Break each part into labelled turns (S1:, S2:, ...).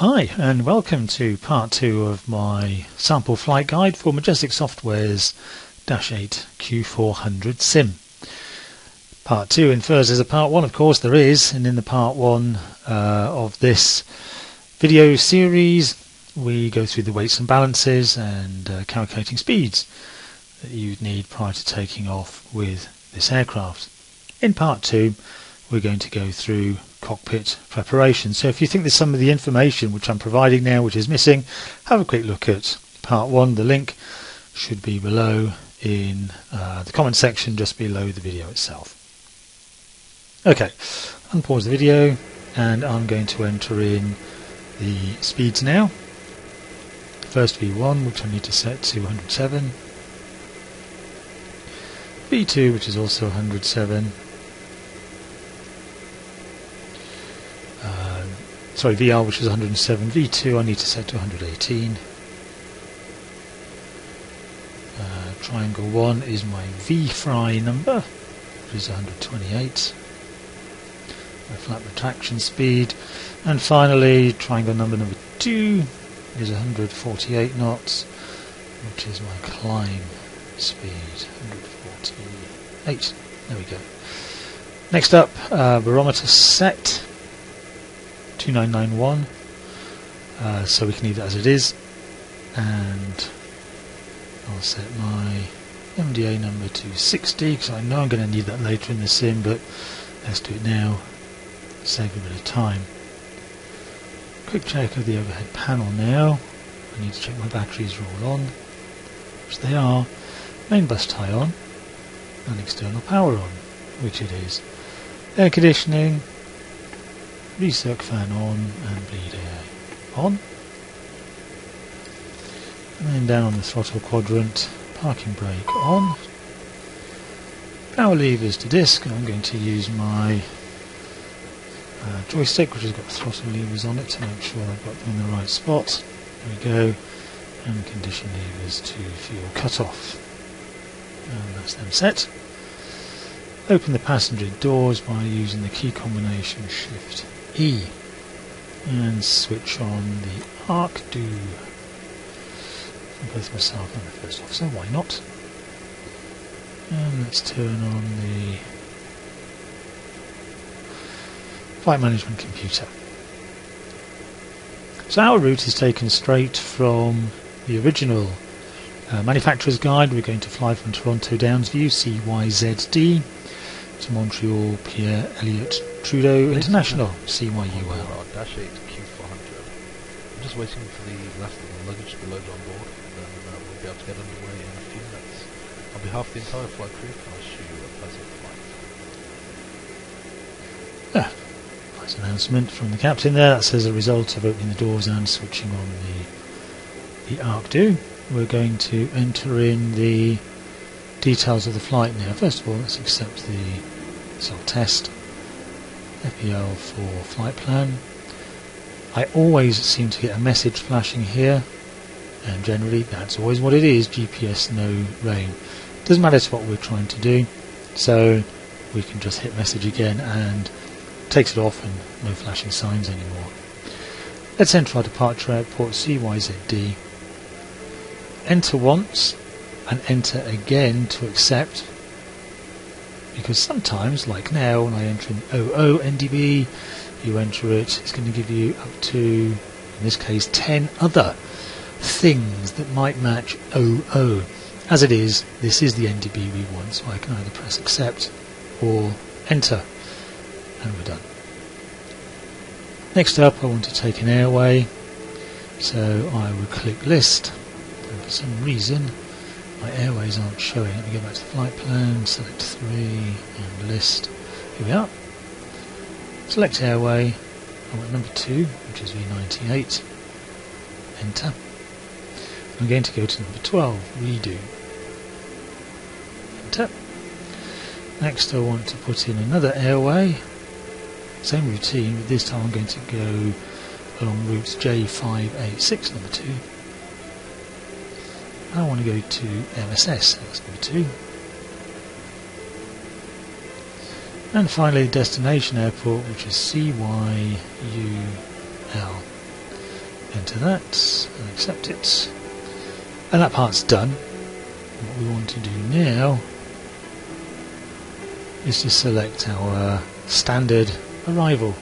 S1: Hi and welcome to part 2 of my sample flight guide for Majestic Software's Dash 8 Q400 sim. Part 2 infers there's a part 1, of course there is, and in the part 1 of this video series we go through the weights and balances and calculating speeds that you'd need prior to taking off with this aircraft. In part 2 we're going to go through cockpit preparation. So if you think there's some of the information which I'm providing now which is missing, have a quick look at part 1. The link should be below in the comment section just below the video itself. Okay, unpause the video and I'm going to enter in the speeds now. First V1, which I need to set to 107. V2, which is also 107. VR, which is 107. V2 I need to set to 118. Triangle 1 is my V-fry number, which is 128. My flat retraction speed. And finally, triangle number 2 is 148 knots, which is my climb speed, 148. There we go. Next up, barometer set. 2991, so we can leave that as it is, and I'll set my MDA number to 60 because I know I'm going to need that later in the sim, but let's do it now, save a bit of time. Quick check of the overhead panel now. I need to check my batteries are all on, which they are, main bus tie on, and external power on, which it is. Air conditioning, recirc fan on and bleed air on. And then down on the throttle quadrant, parking brake on. Power levers to disc, and I'm going to use my joystick which has got throttle levers on it to make sure I've got them in the right spot. There we go. And condition levers to fuel cut-off. And that's them set. Open the passenger doors by using the key combination Shift E and switch on the arc do for both myself and the first officer, why not? And let's turn on the flight management computer. So our route is taken straight from the original manufacturer's guide. We're going to fly from Toronto Downsview CYZD to Montreal Pierre Elliott Trudeau International, CYUL.
S2: Dash 8 Q400. I'm just waiting for the last of the luggage to be loaded on board, and then we'll be able to get underway in a few minutes. On behalf of the entire flight crew, I wish you a pleasant flight.
S1: Nice announcement from the captain there. That's as a result of opening the doors and switching on the arc do. We're going to enter in the details of the flight now. First of all, let's accept the self-test. FPL for flight plan. I always seem to get a message flashing here, and generally that's always what it is, GPS no rain. Doesn't matter to what we're trying to do, so we can just hit message again and takes it off and no flashing signs anymore. Let's enter our departure airport CYZD. Enter once and enter again to accept, because sometimes, like now, when I enter in 00 NDB, you enter it, it's going to give you up to, in this case, 10 other things that might match 00. As it is, this is the NDB we want, so I can either press accept or enter, and we're done. Next up, I want to take an airway, so I would click list, and for some reason my airways aren't showing. Let me go back to the flight plan, select 3 and list. Here we are. Select airway. I want number 2, which is V98. Enter. I'm going to go to number 12, redo. Enter. Next I want to put in another airway. Same routine, but this time I'm going to go along routes J586, number 2. I want to go to MSS, that's number 2. And finally, destination airport, which is CYUL. enter that and accept it. And that part's done. What we want to do now is to select our standard arrival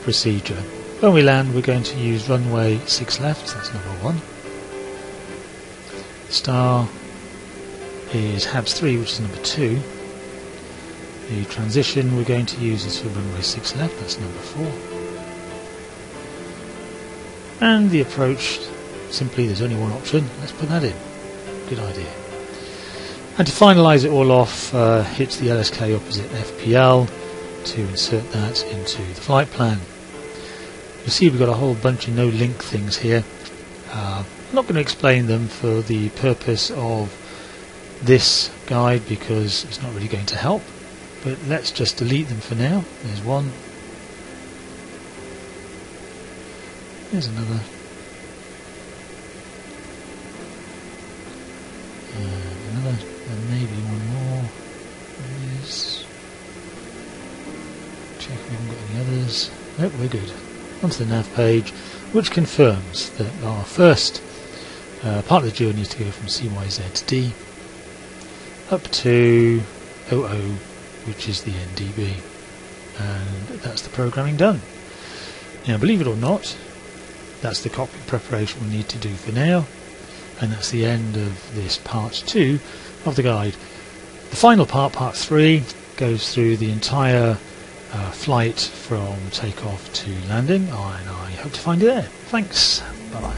S1: procedure. When we land, we're going to use runway 6 left, that's number 1. Star is HABS 3, which is number 2. The transition we're going to use is for runway 6 left, that's number 4. And the approach, simply there's only one option, let's put that in. Good idea. And to finalise it all off, hit the LSK opposite FPL to insert that into the flight plan. You'll see we've got a whole bunch of no-link things here. I'm not going to explain them for the purpose of this guide because it's not really going to help, but let's just delete them for now. There's one. There's another. Another. And maybe one more. There's. Check if we haven't got any others. Nope, we're good. Onto the nav page, which confirms that our first part of the journey is to go from CYZD up to 00, which is the NDB, and that's the programming done. Now, believe it or not, that's the cockpit preparation we need to do for now, and that's the end of this part 2 of the guide. The final part, part 3, goes through the entire flight from takeoff to landing, and I hope to find you there. Thanks. Bye bye.